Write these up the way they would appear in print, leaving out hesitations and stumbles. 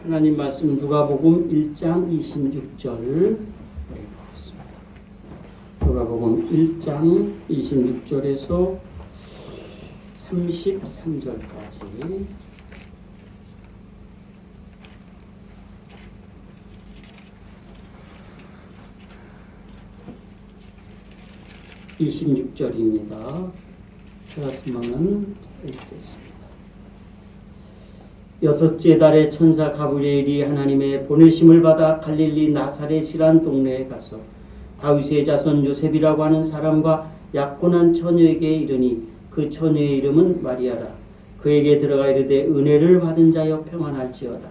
하나님 말씀 누가복음 1장 26절 보겠습니다. 누가복음 1장 26절에서 33절까지 26절입니다. 찾았으면 읽겠습니다. 여섯째 달에 천사 가브리엘이 하나님의 보내심을 받아 갈릴리 나사렛이란 동네에 가서 다윗의 자손 요셉이라고 하는 사람과 약혼한 처녀에게 이르니 그 처녀의 이름은 마리아라. 그에게 들어가 이르되 은혜를 받은 자여 평안할지어다.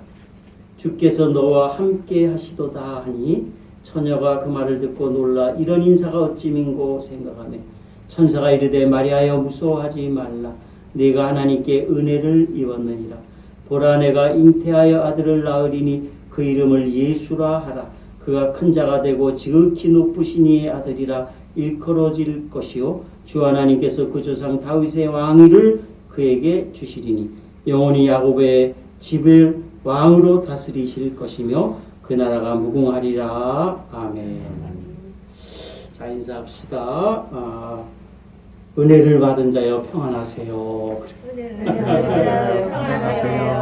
주께서 너와 함께 하시도다 하니 처녀가 그 말을 듣고 놀라 이런 인사가 어찌 민고 생각하며 천사가 이르되 마리아여 무서워하지 말라. 네가 하나님께 은혜를 입었느니라. 보라 내가 잉태하여 아들을 낳으리니 그 이름을 예수라 하라. 그가 큰 자가 되고 지극히 높으신 이의 아들이라 일컬어질 것이요 주 하나님께서 그 조상 다윗의 왕위를 그에게 주시리니 영원히 야곱의 집을 왕으로 다스리실 것이며 그 나라가 무궁하리라. 아멘. 자, 인사합시다. 은혜를 받은 자여 평안하세요. 은혜를 받은 자여 평안하세요.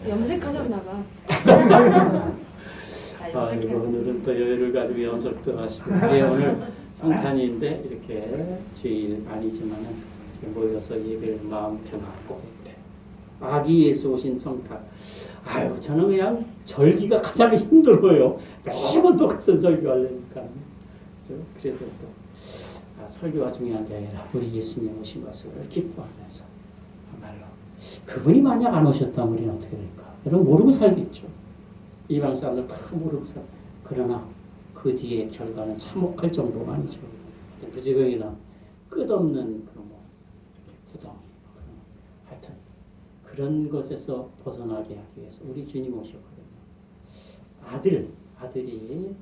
염색하셨나 봐. 이거 오늘은 또 여유를 가지고 염색도 하시고 오늘 성탄인데 이렇게 주일 아니지만은 모여서 예배를 마음 편하고 그래. 아기 예수 오신 성탄. 아유 저는 그냥 절기가 가장 힘들어요. 매번 똑같은 설교 하려니까. 그래도 또 설교가 중요한 게 아니라 우리 예수님 오신 것을 기뻐하면서 말로 그분이 만약 안 오셨다면 우리는 어떻게 될까? 여러분 모르고 살겠죠. 이방 사람들 다 모르고 살. 그러나 그 뒤에 결과는 참혹할 정도가 아니죠. 부지런이나 끝없는 그 구덩이. 하여튼 그런 것에서 벗어나게 하기 위해서 우리 주님 오셨거든요. 아들이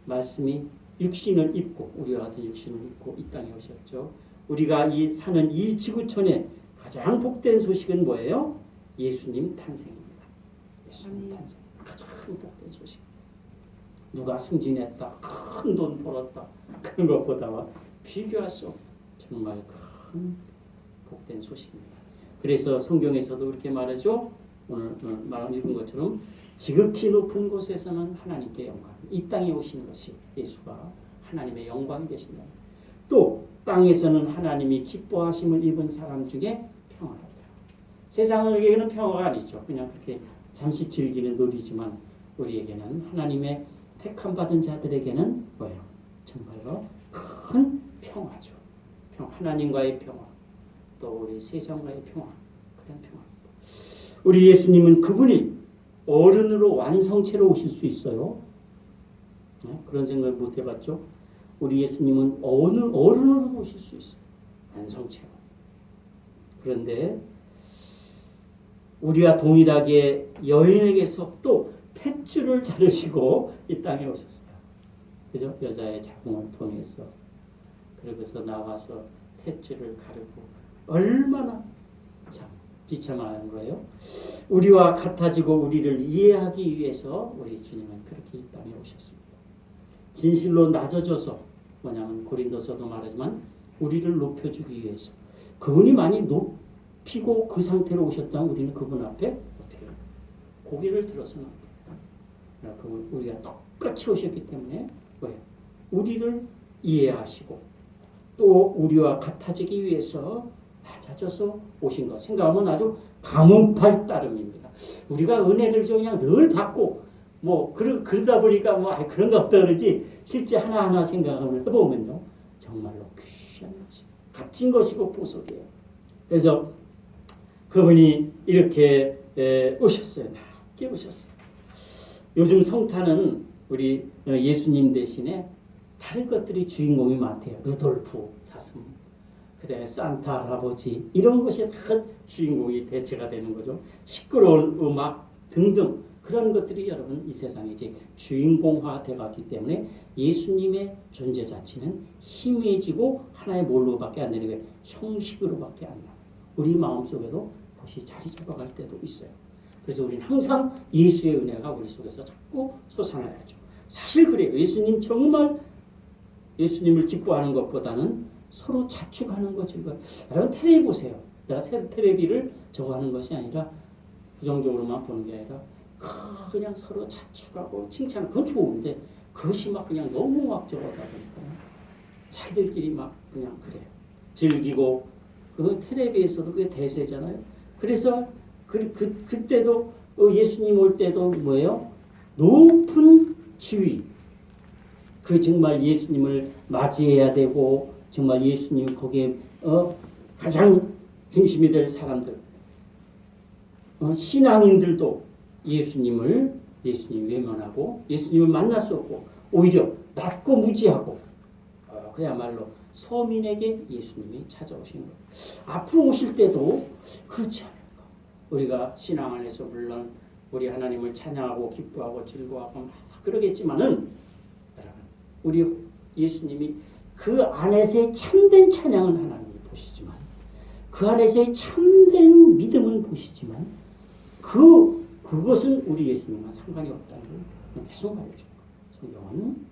말씀이 육신을 입고 우리와 같은 육신을 입고 이 땅에 오셨죠. 우리가 사는 이 지구촌에 가장 복된 소식은 뭐예요? 예수님 탄생입니다. 예수님 탄생. 가장 복된 소식. 누가 승진했다, 큰 돈 벌었다 그런 것보다 비교할 수 없는 정말 큰 복된 소식입니다. 그래서 성경에서도 그렇게 말하죠. 오늘 읽은 것처럼 지극히 높은 곳에서는 하나님께 영광. 이 땅에 오신 것이 예수가 하나님의 영광이 되신다. 또 땅에서는 하나님이 기뻐하심을 입은 사람 중에 평화롭다. 세상에게는 평화가 아니죠. 그냥 그렇게 잠시 즐기는 놀이지만 우리에게는 하나님의 택함 받은 자들에게는 뭐예요? 정말로 큰 평화죠. 하나님과의 평화, 또 우리 세상과의 평화, 그런 평화. 우리 예수님은 그분이 어른으로 완성체로 오실 수 있어요. 네? 그런 생각을 못 해봤죠? 우리 예수님은 어른으로 오실 수 있어요. 완성체로. 그런데 우리와 동일하게 여인에게서 또 탯줄을 자르시고 이 땅에 오셨어요. 그죠? 여자의 자궁을 통해서. 그러고서 나와서 탯줄을 가르고 얼마나 참 비참한 거예요. 우리와 같아지고 우리를 이해하기 위해서 우리 주님은 그렇게 이 땅에 오셨습니다. 진실로 낮아져서 뭐냐면 고린도서도 말하지만 우리를 높여주기 위해서 그분이 많이 높이고 그 상태로 오셨다면 우리는 그분 앞에 어떻게 해요? 고개를 들어서는 그분 우리가 똑같이 오셨기 때문에 뭐예요? 우리를 이해하시고 또 우리와 같아지기 위해서 낮아져서 오신 것 생각하면 아주 가뭄팔 따름입니다. 우리가 은혜를 그냥 늘 받고 그러다 보니까 그런가 보다 그러지 실제 하나하나 생각하면 해보면요 정말로 귀한 것이 값진 것이고 보석이에요. 그래서 그분이 이렇게 오셨어요. 낮게 오셨어요. 요즘 성탄은 우리 예수님 대신에 다른 것들이 주인공이 많대요. 루돌프 사슴, 그다음에 산타 할아버지 이런 것이 다 주인공이 대체가 되는 거죠. 시끄러운 음악 등등 그런 것들이 여러분 이 세상에 이제 주인공화돼 갔기 때문에 예수님의 존재 자체는 희미해지고 하나의 뭘로밖에 안 되는 거예요. 형식으로밖에 안 나요. 우리 마음속에도 그것이 자리 잡아갈 때도 있어요. 그래서 우리는 항상 예수의 은혜가 우리 속에서 자꾸 솟아나야죠. 사실 그래요. 예수님 정말 예수님을 기뻐하는 것보다는 서로 자축하는 거 즐거워요. 여러분 텔레비 보세요. 내가 텔레비를 저거 하는 것이 아니라 부정적으로만 보는 게 아니라 그냥 서로 자축하고 칭찬하고 그건 좋은데 그것이 막 그냥 너무 막 저거다 보니까 자기들끼리 막 그냥 그래요. 즐기고 그건 텔레비에서도 그게 대세잖아요. 그래서 그때도 예수님 올 때도 뭐예요? 높은 지위. 그 정말 예수님을 맞이해야 되고 정말 예수님 거기에 가장 중심이 될 사람들 신앙인들도 예수님 외면하고 예수님을 만날 수 없고 오히려 낮고 무지하고 그야말로 서민에게 예수님이 찾아오신 거예요. 앞으로 오실 때도 그렇지 않을까. 우리가 신앙 안에서 물론 우리 하나님을 찬양하고 기뻐하고 즐거워하고 막 그러겠지만은 여러분 우리 예수님이 그 안에서의 참된 찬양은 하나님이 보시지만 그 안에서의 참된 믿음은 보시지만 그것은 우리 예수님과 상관이 없다는 걸 계속 말해주는 거예요. 성경은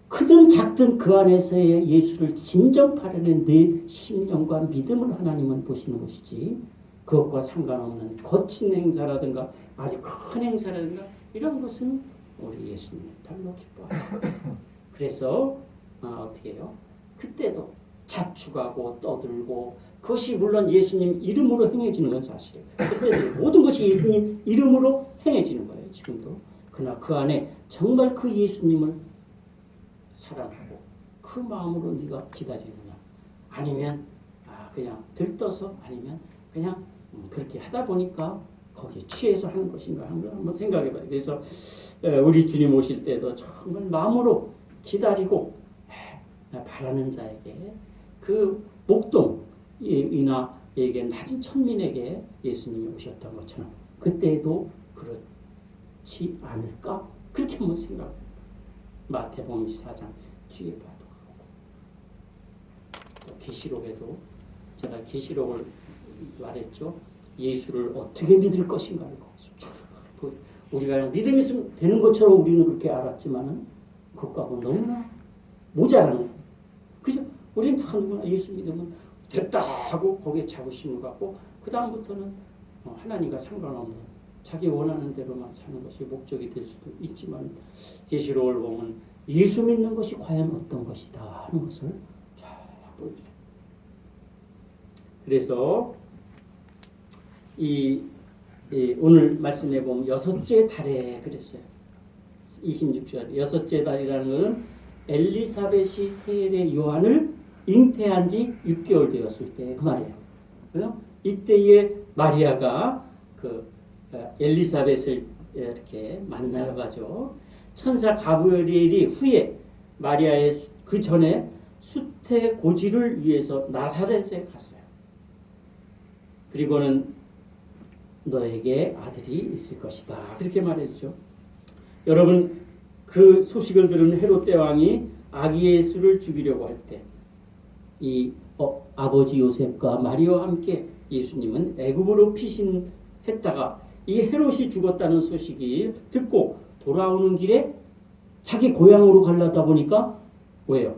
크든 작든 그 안에서의 예수를 진정하려는 내 심령과 믿음을 하나님은 보시는 것이지 그것과 상관없는 거친 행사라든가 아주 큰 행사라든가 이런 것은 우리 예수님은 별로 기뻐하지. 그래서 어떻게 해요? 그때도 자축하고 떠들고 그것이 물론 예수님 이름으로 행해지는 건 사실이에요. 그때도 모든 것이 예수님 이름으로 행해지는 거예요. 지금도. 그러나 그 안에 정말 그 예수님을 사랑하고 그 마음으로 네가 기다리느냐 아니면 그냥 들떠서 아니면 그냥 그렇게 하다 보니까 거기에 취해서 하는 것인가 하는 걸 한번 생각해 봐요. 그래서 우리 주님 오실 때도 정말 마음으로 기다리고 바라는 자에게 그 목동이나 에게 낮은 천민에게 예수님이 오셨던 것처럼 그때도 그렇지 않을까 그렇게 한번 생각해요. 마태복음 24장 뒤에 봐도 또 계시록에도 제가 계시록을 말했죠. 예수를 어떻게 믿을 것인가를 우리가 그냥 믿음 있으면 되는 것처럼 우리는 그렇게 알았지만은 그것하고 너무나 모자라는 거예요. 그죠? 우리는 다 누구나 예수 믿으면 됐다 하고 거기에 자부심을 갖고 그 다음부터는 하나님과 상관없는 자기 원하는 대로만 사는 것이 목적이 될 수도 있지만 계시록을 보면 예수 믿는 것이 과연 어떤 것이다 하는 것을 쫙 보여주죠. 그래서 오늘 말씀해 보면 여섯째 달에 그랬어요. 26절 여섯째 달이라는 것은 엘리사벳이 세례 요한을 잉태한 지 6개월 되었을 때 그 말이에요. 그래서 이때에 마리아가 그 엘리사벳을 이렇게 만나러 가죠. 천사 가브리엘이 후에 마리아의 그 전에 수태 고지를 위해서 나사렛에 갔어요. 그리고는 너에게 아들이 있을 것이다. 그렇게 말해주죠. 여러분 그 소식을 들은 헤롯 대왕이 아기 예수를 죽이려고 할 때 이 아버지 요셉과 마리아와 함께 예수님은 애굽으로 피신했다가 이 헤롯이 죽었다는 소식이 듣고 돌아오는 길에 자기 고향으로 가려다 보니까 왜요?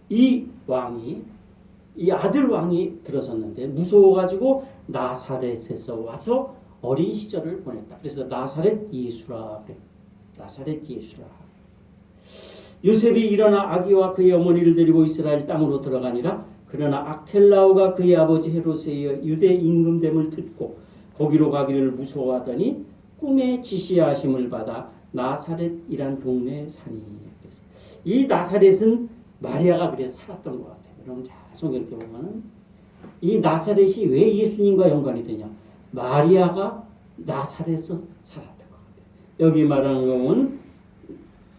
이 아들 왕이 들어섰는데 무서워가지고 나사렛에서 와서 어린 시절을 보냈다. 그래서 나사렛 예수라 그래. 나사렛 예수라. 요셉이 일어나 아기와 그의 어머니를 데리고 이스라엘 땅으로 들어가니라. 그러나 악텔라오가 그의 아버지 헤롯에 이어 유대 임금됨을 듣고 거기로 가기를 무서워하더니 꿈에 지시하심을 받아 나사렛이란 동네에 사니. 이 나사렛은 마리아가 그래서 살았던 것 같아요. 여러분 잘 성경 이렇게 보면은 이 나사렛이 왜 예수님과 연관이 되냐? 마리아가 나사렛에서 살았던 것 같아요. 여기 말하는 경우는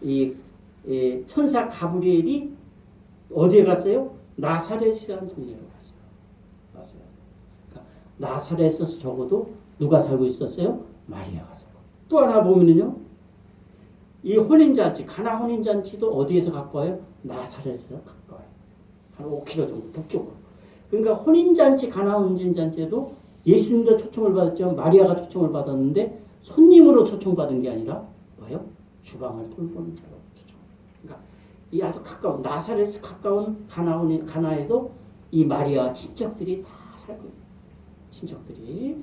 이 천사 가브리엘이 어디에 갔어요? 나사렛이라는 동네로 갔어요. 그러니까 나사렛에서 적어도 누가 살고 있었어요? 마리아가 살고. 또 하나 보면은요. 이 혼인잔치, 가나 혼인잔치도 어디에서 갖고 와요? 나사렛에서 갖고 와요. 한 5km 정도 북쪽으로. 그러니까 혼인잔치, 가나 혼인잔치에도 예수님도 초청을 받았지만 마리아가 초청을 받았는데 손님으로 초청받은 게 아니라 뭐예요? 주방을 돌보는 자로 초청. 그러니까 이 아주 가까운 나사렛에 가까운 가나에도 이 마리아 친척들이 다 살고 있는 친척들이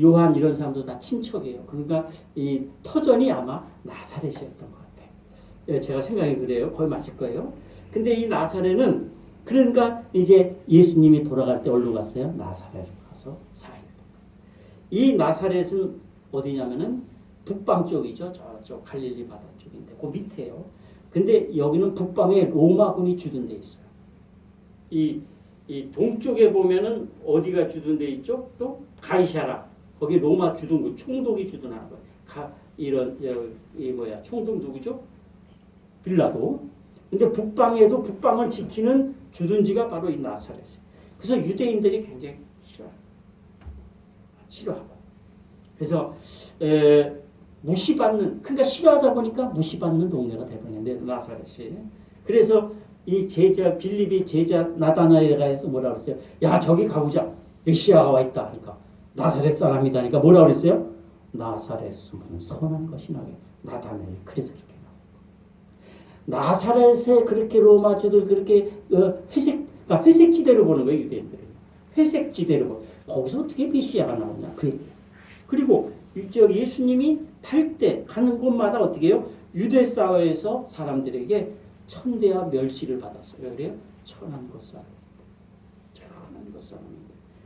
요한 이런 사람도 다 친척이에요. 그러니까 이 터전이 아마 나사렛이었던 것 같아요. 예, 제가 생각이 그래요. 거의 맞을 거예요. 근데 이 나사렛은 그러니까 이제 예수님이 돌아갈 때 어디로 갔어요? 나사렛 가서 살아요. 이 나사렛은 어디냐면은 북방 쪽이죠. 저쪽 갈릴리 바다 쪽인데 그 밑에요. 근데 여기는 북방에 로마군이 주둔돼 있어요. 이 동쪽에 보면은 어디가 주둔돼 있죠? 또 가이사라. 거기 로마 주둔국 총독이 주둔하는 거예요. 이 총독 누구죠? 빌라도. 근데 북방에도 북방을 지키는 주둔지가 바로 이 나사렛이에요. 그래서 유대인들이 굉장히 싫어하고. 그래서 무시받는, 그러니까 싫어하다 보니까 무시받는 동네가 되버렸는데 나사렛이. 그래서 이 제자 빌립이 제자 나다나엘가 해서 뭐라 그랬어요? 야 저기 가보자. 메시아가 와 있다 하니까 나사렛 사람이다 하니까 뭐라 그랬어요? 나사렛 숨은 선한 것이 나게. 나다나엘 그래서 그렇게 나와. 나사렛에 그렇게 로마주들 그렇게 그러니까 회색지대로 보는 거예요 유대인들은. 회색지대로 보고 거기서 어떻게 메시아가 나오냐 그 얘기예요. 그리고 예수님이 탈 때 가는 곳마다 어떻게 해요? 유대 사회에서 사람들에게 천대와 멸시를 받았어요. 왜 그래요? 천한 것 사람. 천한 것 사람.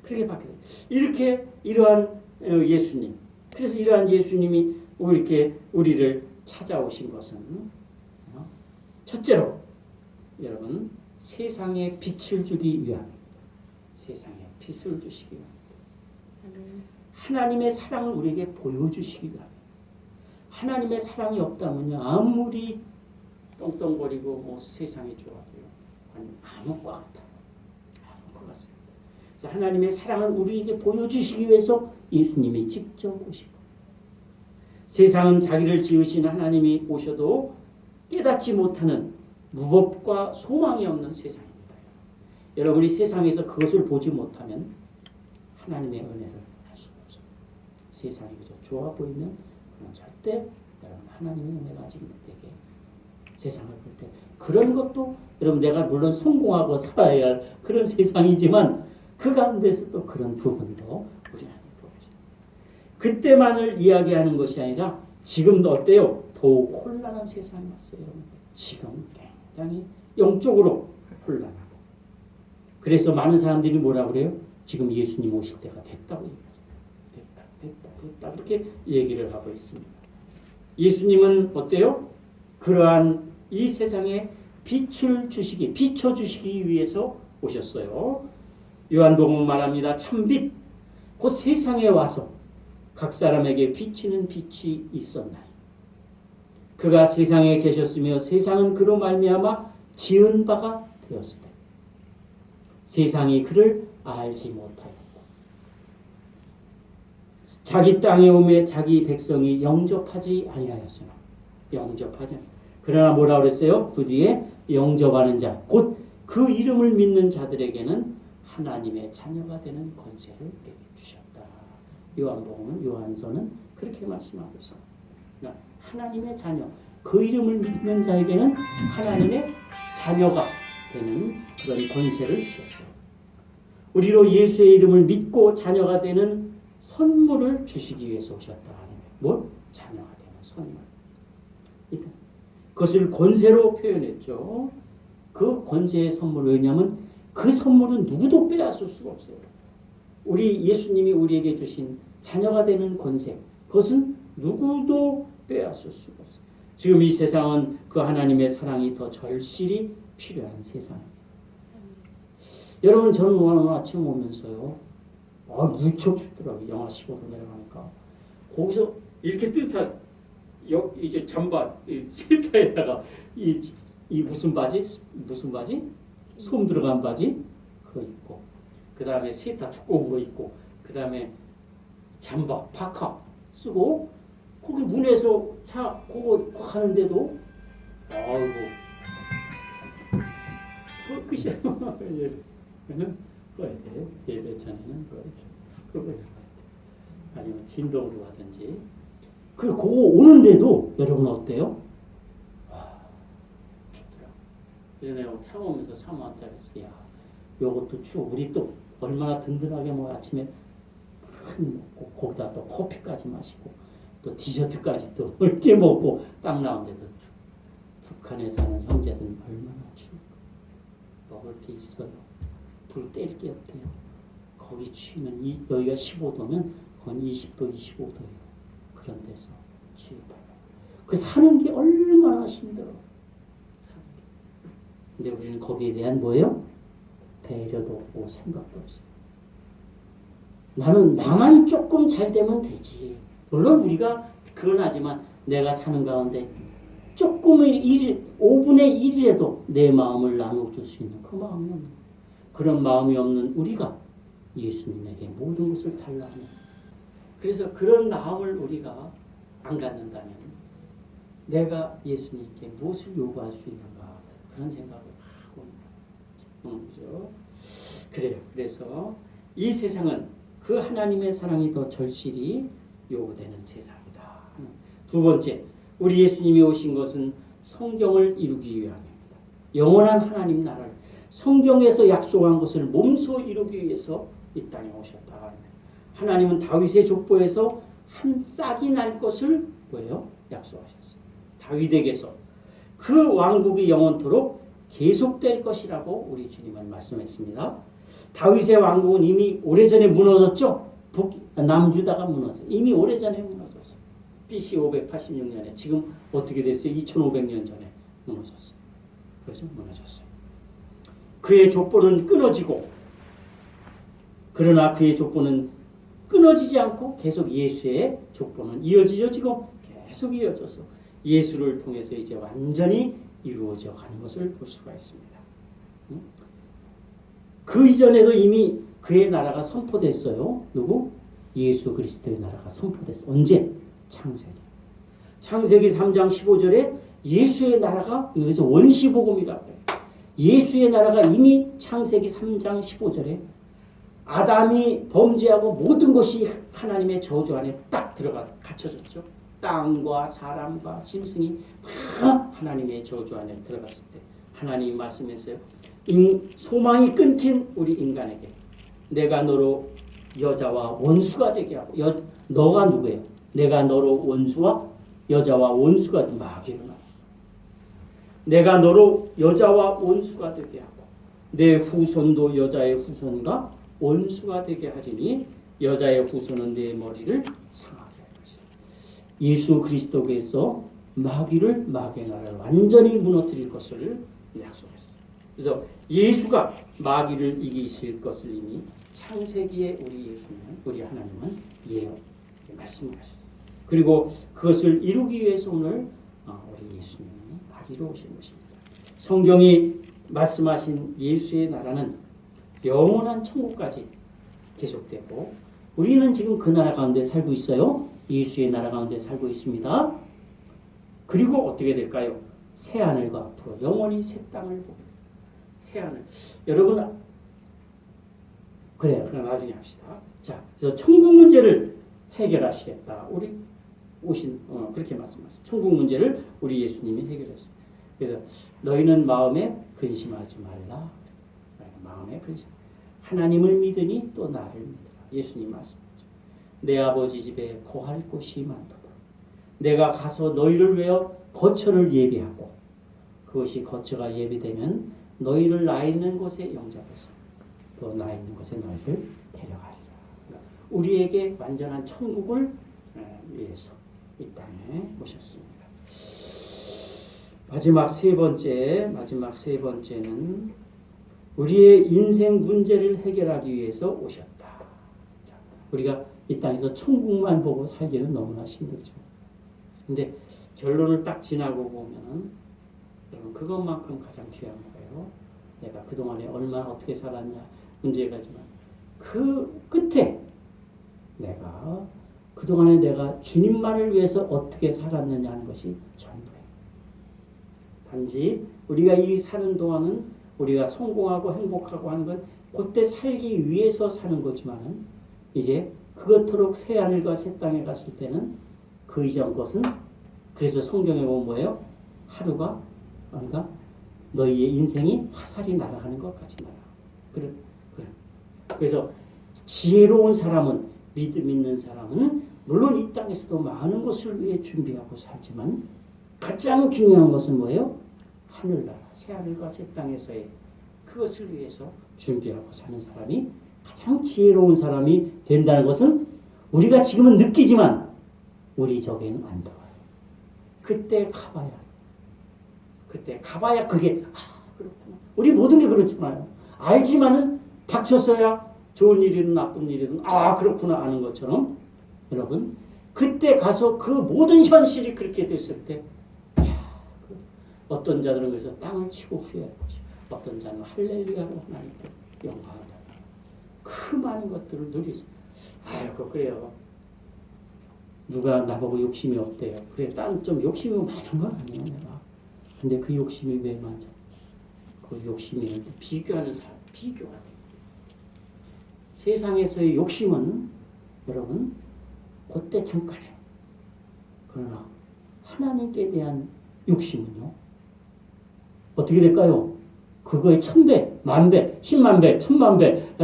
그렇게 바뀌어요. 이렇게 이러한 예수님. 그래서 이러한 예수님이 이렇게 우리를 찾아오신 것은 첫째로 여러분 세상에 빛을 주기 위함입니다. 세상에 빛을 주시기 위함입니다. 하나님의 사랑을 우리에게 보여주시기 위함입니다. 하나님의 사랑이 없다면요 아무리 떵떵거리고 뭐 세상이 좋아도요 암흑과 같아요. 암흑과 같습니다. 그래서 하나님의 사랑을 우리에게 보여주시기 위해서 예수님이 직접 오시고 세상은 자기를 지으신 하나님이 오셔도 깨닫지 못하는 무법과 소망이 없는 세상입니다. 여러분이 세상에서 그것을 보지 못하면 하나님의 은혜를 할 수가 없어요. 세상이 그저 좋아 보이면 절대 여러분 하나님의 은혜가 아직 내게 세상을 볼 때 그런 것도 여러분 내가 물론 성공하고 살아야 할 그런 세상이지만 그 가운데서 또 그런 부분도 우리 하나님 보여주세요. 그때만을 이야기하는 것이 아니라 지금도 어때요? 더욱 혼란한 세상이 왔어요. 여러분. 지금 굉장히 영적으로 혼란하고 그래서 많은 사람들이 뭐라 그래요? 지금 예수님 오실 때가 됐다고 얘기하죠. 됐다 그렇게 얘기를 하고 있습니다. 예수님은 어때요? 그러한 이 세상에 비춰주시기 위해서 오셨어요. 요한복음 말합니다. 참빛 곧 세상에 와서 각 사람에게 비치는 빛이 있었나니 그가 세상에 계셨으며 세상은 그로 말미암아 지은 바가 되었을 때 세상이 그를 알지 못하였고 자기 땅에 오매 자기 백성이 영접하지 아니하였으나 그러나 뭐라 그랬어요? 그 뒤에 영접하는 자 곧 그 이름을 믿는 자들에게는 하나님의 자녀가 되는 권세를 내게 주셨다. 요한복음은 요한서는 그렇게 말씀하고 있습니다. 그러니까 하나님의 자녀 그 이름을 믿는 자에게는 하나님의 자녀가 되는 그런 권세를 주셨어요. 우리로 예수의 이름을 믿고 자녀가 되는 선물을 주시기 위해서 오셨다. 뭘? 자녀가 되는 선물. 그것을 권세로 표현했죠. 그 권세의 선물 왜냐하면 그 선물은 누구도 빼앗을 수가 없어요. 우리 예수님이 우리에게 주신 자녀가 되는 권세 그것은 누구도 빼앗을 수가 없어요. 지금 이 세상은 그 하나님의 사랑이 더 절실히 필요한 세상입니다. 여러분 저는 오늘 아침 오면서요 무척 춥더라고요. 영하 15도 내려가니까 거기서 이렇게 뜨뜻한 이제 잠바 세타에다가 이 무슨 바지 솜 들어간 바지 그거 입고 그 다음에 세타 두꺼운 거 입고 그 다음에 잠바 파카 쓰고 거기 문에서 차 그거 하는데도 아이고 그거 끝이야. 예배 전에는 그렇게 흙으로 들어가야 돼. 아니면 진동으로 하든지. 그리고 그거 오는데도 여러분 어때요? 와, 춥더라고. 그래서 내가 참으면서 사모한테 그랬어. 야, 요것도 추워. 우리 또 얼마나 든든하게 뭐 아침에 큰 먹고 거기다 또 커피까지 마시고 또 디저트까지 또 넓게 먹고 딱 나오는데도 북한에 사는 형제들은 얼마나 추워. 먹을 게 있어요. 불 뗄 게 없대요. 거기 취면 여기가 15도면 건 20도, 25도예요. 그런 데서 취입하고. 그 사는 게 얼마나 힘들어. 사는 게. 근데 우리는 거기에 대한 뭐예요? 배려도 없고 생각도 없어요. 나는 나만 조금 잘 되면 되지. 물론 우리가 그건 하지만 내가 사는 가운데 조금의 5분의 1이라도 내 마음을 나눠줄 수 있는 그 마음이 없는 거예요. 그런 마음이 없는 우리가 예수님에게 모든 것을 달라 하는. 그래서 그런 마음을 우리가 안 갖는다면 내가 예수님께 무엇을 요구할 수 있는가 그런 생각을 하고 있는 거죠. 그래요. 그래서 이 세상은 그 하나님의 사랑이 더 절실히 요구되는 세상이다. 두 번째, 우리 예수님이 오신 것은 성경을 이루기 위함입니다. 영원한 하나님 나라를 성경에서 약속한 것을 몸소 이루기 위해서 이 땅에 오셨다. 하나님은 다윗의 족보에서 한 싹이 날 것을 뭐예요? 약속하셨어요. 다윗에게서 그 왕국이 영원토록 계속될 것이라고 우리 주님은 말씀했습니다. 다윗의 왕국은 이미 오래전에 무너졌죠. 남유다가 무너졌어요. 이미 오래전에 무너졌어요. BC 586년에 지금 어떻게 됐어요? 2500년 전에 무너졌어요. 그렇죠? 무너졌어요. 그의 족보는 끊어지고 그러나 그의 족보는 끊어지지 않고 계속 예수의 족보는 이어지죠. 지금 계속 이어져서 예수를 통해서 이제 완전히 이루어져 가는 것을 볼 수가 있습니다. 그 이전에도 이미 그의 나라가 선포됐어요. 누구? 예수 그리스도의 나라가 선포됐어요. 언제? 창세기. 창세기 3장 15절에 예수의 나라가 여기서 원시복음이라고 해요. 예수의 나라가 이미 창세기 3장 15절에 아담이 범죄하고 모든 것이 하나님의 저주 안에 딱 들어가 갇혀졌죠. 땅과 사람과 짐승이 다 하나님의 저주 안에 들어갔을 때 하나님이 말씀했어요. 소망이 끊긴 우리 인간에게 내가 너로 여자와 원수가 되게 하고 너가 누구예요? 내가 너로 원수와 여자와 원수가 마귀로 나와. 내가 너로 여자와 원수가 되게 하고 내 후손도 여자의 후손과 원수가 되게 하리니 여자의 후손은 내 머리를 상하게 할 것이다. 예수 그리스도께서 마귀의 나라를 완전히 무너뜨릴 것을 약속했어요. 그래서 예수가 마귀를 이기실 것을 이미 창세기에 우리 하나님은 말씀을 하셨어요. 그리고 그것을 이루기 위해서 오늘 우리 예수님이 마귀로 오신 것입니다. 성경이 말씀하신 예수의 나라는 영원한 천국까지 계속되고 우리는 지금 그 나라 가운데 살고 있어요. 예수의 나라 가운데 살고 있습니다. 그리고 어떻게 될까요? 새 하늘과 앞으로 영원히 새 땅을 보게 됩니다. 새 하늘. 여러분 그래요. 그럼 나중에 합시다. 자, 그래서 천국 문제를 해결하시겠다. 우리 오신 그렇게 말씀하셨어요. 천국 문제를 우리 예수님이 해결했어요. 그래서 너희는 마음에 근심하지 말라. 마음에 근심. 하나님을 믿으니 또 나를 믿으라. 예수님 말씀하죠. 내 아버지 집에 거할 곳이 많도다. 내가 가서 너희를 위하여 거처를 예비하고 그것이 거처가 예비되면 너희를 나 있는 곳에 영접해서 또 나 있는 곳에 너희를 데려가리라. 우리에게 완전한 천국을 위해서 이 땅에 오셨습니다. 마지막 세 번째는 우리의 인생 문제를 해결하기 위해서 오셨다. 자, 우리가 이 땅에서 천국만 보고 살기는 너무나 힘들죠. 근데 결론을 딱 지나고 보면은 여러분 그것만큼 가장 귀한 거예요. 내가 그동안에 얼마나 어떻게 살았냐 문제가지만 그 끝에 내가 그동안에 내가 주님만을 위해서 어떻게 살았느냐 하는 것이 전부예요. 단지 우리가 이 사는 동안은 우리가 성공하고 행복하고 하는 건 그때 살기 위해서 사는 거지만은 이제 그것토록 새 하늘과 새 땅에 갔을 때는 그 이전 것은 그래서 성경에 보면 뭐예요? 하루가 그러니까 너희의 인생이 화살이 날아가는 것 같이 날아. 그래. 그래서 지혜로운 사람은 믿음 있는 사람은 물론 이 땅에서도 많은 것을 위해 준비하고 살지만 가장 중요한 것은 뭐예요? 하늘나라, 새 하늘과 새 땅에서의 그것을 위해서 준비하고 사는 사람이 가장 지혜로운 사람이 된다는 것은 우리가 지금은 느끼지만 우리 적에는 안 들어와요. 그때 가봐야 그게 그렇구나. 우리 모든 게 그렇잖아요. 알지만은 닥쳐서야 좋은 일이든 나쁜 일이든 그렇구나 아는 것처럼 여러분 그때 가서 그 모든 현실이 그렇게 됐을 때 어떤 자들은 그래서 땅을 치고 후회할 것이고 어떤 자는 할렐루야로 하나님께 영광하다. 그 많은 것들을 누리서 그래요. 누가 나보고 욕심이 없대요. 그래, 딴 좀 욕심이 많은 건 아니야 내가. 근데 그 욕심이 왜 많냐? 그 욕심이 비교하는 사람, 비교가 돼. 세상에서의 욕심은 여러분 그때 잠깐이에요. 그러나 하나님께 대한 욕심은요. 어떻게 될까요? 그거의 1000배, 만배, 10만배, 1000만배,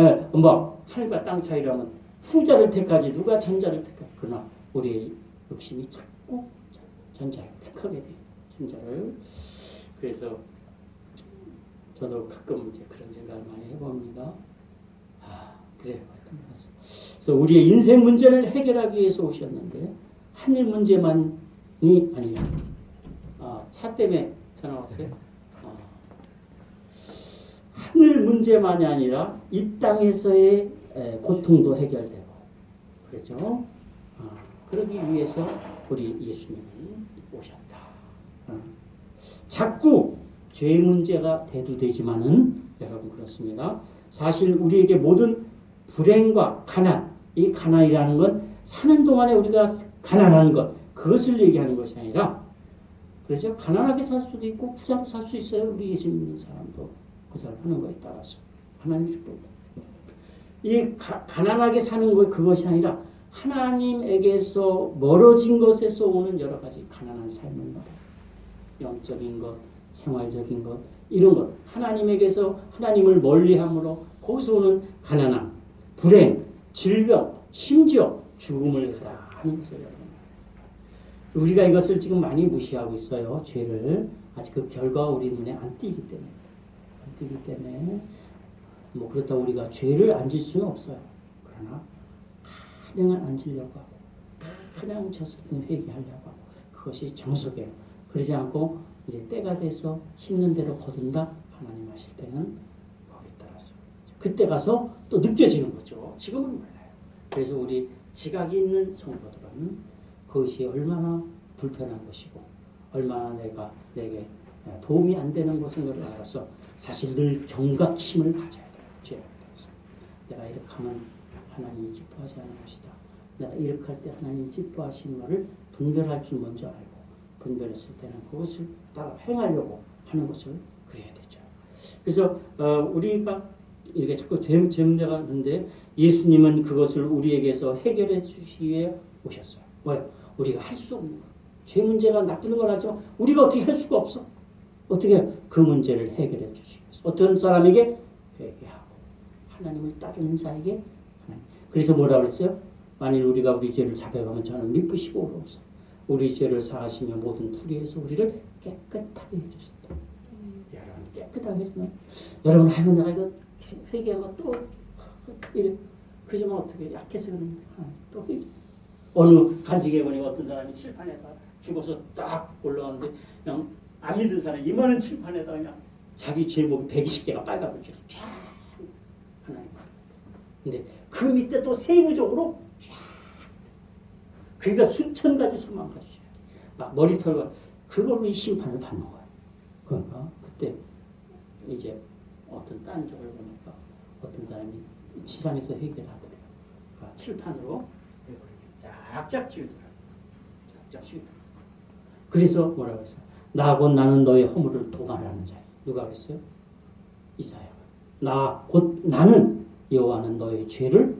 하늘과 땅 차이라면 후자를 택하지 누가 전자를 택할까? 그러나 우리의 욕심이 자꾸 전자를 택하게 돼요. 전자를. 그래서 저도 가끔 이제 그런 생각을 많이 해봅니다. 그래요. 그래서 우리의 인생 문제를 해결하기 위해서 오셨는데 하늘 문제만이 아니라 차 때문에 전화 왔어요. 하늘 문제만이 아니라 이 땅에서의 고통도 해결되고 그렇죠. 그러기 위해서 우리 예수님이 오셨다. 자꾸 죄 문제가 대두되지만은 여러분 그렇습니다. 사실 우리에게 모든 불행과 가난, 이 가난이라는 건 사는 동안에 우리가 가난한 것, 그것을 얘기하는 것이 아니라 그렇죠. 가난하게 살 수도 있고 부자로 살 수 있어요. 우리 예수 믿는 사람도 그 사람 하는 거에 따라서 하나님 축복. 이 가난하게 사는 것 그것이 아니라 하나님에게서 멀어진 것에서 오는 여러 가지 가난한 삶을 말해요. 영적인 것, 생활적인 것, 이런 것. 하나님에게서 하나님을 멀리함으로 거기서 오는 가난함, 불행, 질병, 심지어 죽음을 하는 거예요. 우리가 이것을 지금 많이 무시하고 있어요. 죄를. 아직 그 결과가 우리 눈에 안 띄기 때문에. 그렇다고 우리가 죄를 안 질 수는 없어요. 그러나 가능한 안 지려고 하고 가능 졌을 때 회개하려고 하고 그것이 정석이에요. 그러지 않고 이제 때가 돼서 심는 대로 거둔다. 하나님 하실 때는 거기에 따라서 그때 가서 또 느껴지는 거죠. 지금은 몰라요. 그래서 우리 지각이 있는 성도들은 그것이 얼마나 불편한 것이고 얼마나 내게 도움이 안 되는 것인 걸 알아서 사실 늘 경각심을 가져야 돼요. 죄에 대해서. 내가 이렇게 하면 하나님이 기뻐하지 않을 것이다. 내가 이렇게 할 때 하나님이 기뻐하시는 것을 분별할 줄 먼저 알고 분별했을 때는 그것을 따라 행하려고 하는 것을 그래야 되죠. 그래서 우리가 이렇게 자꾸 죄문제가 있는데 예수님은 그것을 우리에게서 해결해 주시기 위해 오셨어요. 왜요? 우리가 할 수 없는 거. 죄 문제가 나쁘는 건 하지만 우리가 어떻게 할 수가 없어. 어떻게 그 문제를 해결해 주시겠어. 어떤 사람에게 회개하고 하나님을 따르는 자에게 하나님. 그래서 뭐라고 그랬어요? 만일 우리가 우리 죄를 자백하면 저는 미쁘시고 어려워서 우리 죄를 사하시며 모든 불의에서 우리를 깨끗하게 해주셨다. 여러분 깨끗하게 해주면 여러분 아이고 내가 이거 회개하면 또 이래 그러지만 어떻게 약해서 그러는 또 회개. 어느 간증에 보니까 어떤 사람이 칠판에다 죽어서 딱 올라왔는데 그냥 안 믿은 사람이 이만한 칠판에다 그냥 자기 제목이 120개가 빨간불로 쫙 하나님. 근데 그 밑에 또 세부적으로 쫙 그러니까 수천 가지 수만 가지 막 머리털과 그걸로 이 심판을 받는 거야. 그러니까 그때 이제 어떤 딴 쪽을 보니까 어떤 사람이 지상에서 회개를 하더래요. 칠판으로 쫙쫙 지우더라고요. 쫙쫙 지우더라고요. 그래서 뭐라고 했어요? 나 곧 나는 너의 허물을 도말하는 자야. 누가 그랬어요? 이사야. 나 곧 나는 여호와는 너의 죄를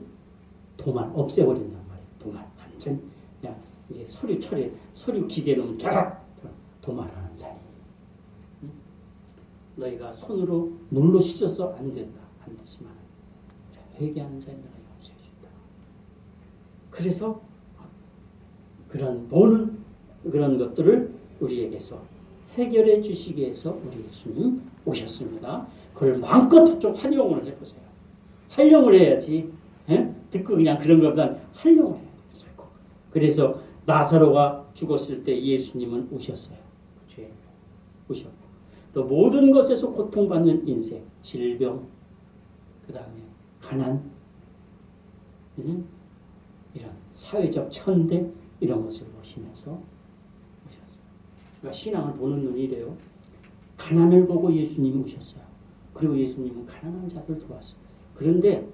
도만 없애버린단 말이에요. 도만 완전 그냥 이게 서류 기계 넣으면 쫙 도만하는 자니. 너희가 손으로 물로 씻어서 안 된다. 안 되지만 회개하는 자는 내가 용서해 준다. 그래서 그런 보는 그런 것들을 우리에게서 해결해 주시기 위해서 우리 예수님 오셨습니다. 그걸 마음껏 좀 활용을 해보세요. 활용을 해야지. 에? 듣고 그냥 그런 것보다는 활용을 해야 돼요. 그래서 나사로가 죽었을 때 예수님은 우셨어요. 죄 우셨고 또 모든 것에서 고통받는 인생, 질병, 그 다음에 가난, 이런 사회적 천대 이런 것을 보시면서 우셨어요. 그러니까 신앙을 보는 눈이 이래요. 가난을 보고 예수님이 우셨어요. 그리고 예수님은 가난한 자들 도왔어요. 그런데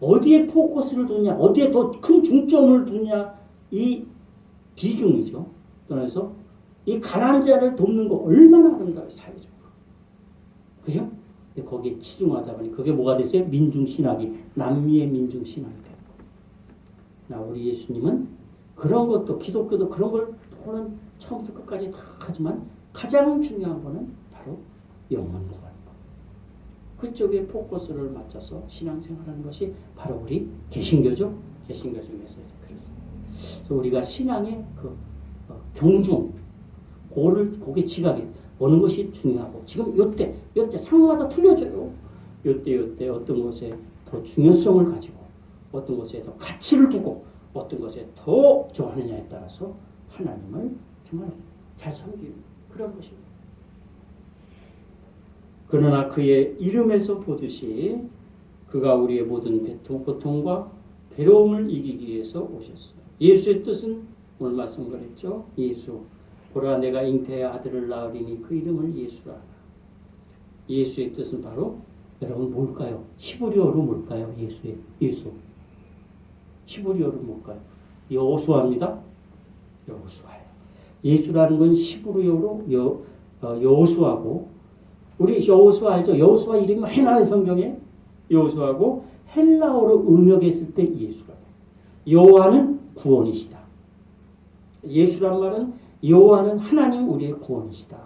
어디에 포커스를 두냐, 어디에 더 큰 중점을 두냐, 이 비중이죠. 그래서 이 가난한 자를 돕는 거 얼마나 아름다워요, 사회적으로. 그죠? 근데 거기에 치중하다 보니 그게 뭐가 됐어요? 민중신학이, 남미의 민중신학이 됐고. 우리 예수님은 그런 것도, 기독교도 그런 걸 보는 처음부터 끝까지 다 하지만 가장 중요한 거는 바로 영혼 구원. 그쪽에 포커스를 맞춰서 신앙생활하는 것이 바로 우리 개신교죠. 개신교 중에서 그렇습니다. 그래서 우리가 신앙의 그 경중, 고게 지각이 보는 것이 중요하고 지금 요때 상황마다 틀려져요. 요때 어떤 것에 더 중요성을 가지고 어떤 것에 더 가치를 두고 어떤 것에 더 좋아하느냐에 따라서 하나님을 정말 잘 섬기는 그런 것입니다. 그러나 그의 이름에서 보듯이 그가 우리의 모든 고통과 괴로움을 이기기 위해서 오셨어요. 예수의 뜻은 오늘 말씀 그랬죠. 예수 보라 내가 잉태의 아들을 낳으리니 그 이름을 예수라. 예수의 뜻은 바로 여러분 뭘까요? 히브리어로 뭘까요? 예수 히브리어로 뭘까요? 여호수아입니다. 여호수아예요. 예수라는 건 히브리어로 여호수아고 우리 여호수아 알죠? 여호수아 이름이 많이 나와요 성경에. 여호수아고 헬라어로 음역했을 때 예수가 돼요. 여호와는 구원이시다. 예수란 말은 여호와는 하나님 우리의 구원이시다.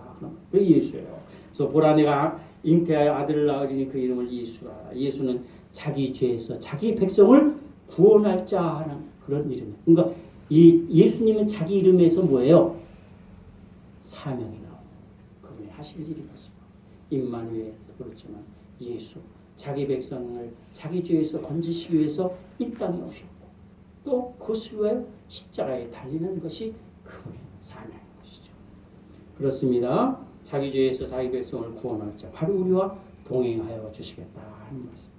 그 예수예요. 그래서 보라 내가 잉태하여 아들을 낳으리니 그 이름을 예수라. 예수는 자기 죄에서 자기 백성을 구원할 자 하는 그런 이름이에요. 그러니까 이 예수님은 자기 이름에서 뭐예요? 사명이 나옵니다. 그분이 하실 일이 그렇습니다. 임마누엘도 그렇지만 예수 자기 백성을 자기 죄에서 건지시기 위해서 이 땅에 오셨고 또 그것을 위하여 십자가에 달리는 것이 그분의 사명인 것이죠. 그렇습니다. 자기 죄에서 자기 백성을 구원할 자 바로 우리와 동행하여 주시겠다 하는 말씀입니다.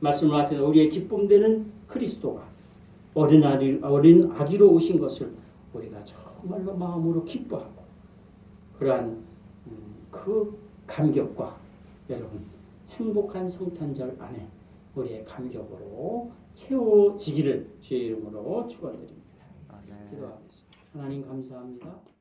말씀을 마치는 우리의 기쁨되는 그리스도가 어린 아기로 오신 것을 우리가 정말로 마음으로 기뻐하고 그러한 그 감격과 여러분 행복한 성탄절 안에 우리의 감격으로 채워지기를 주의 이름으로 축원드립니다. 기도하겠습니다. 하나님 감사합니다.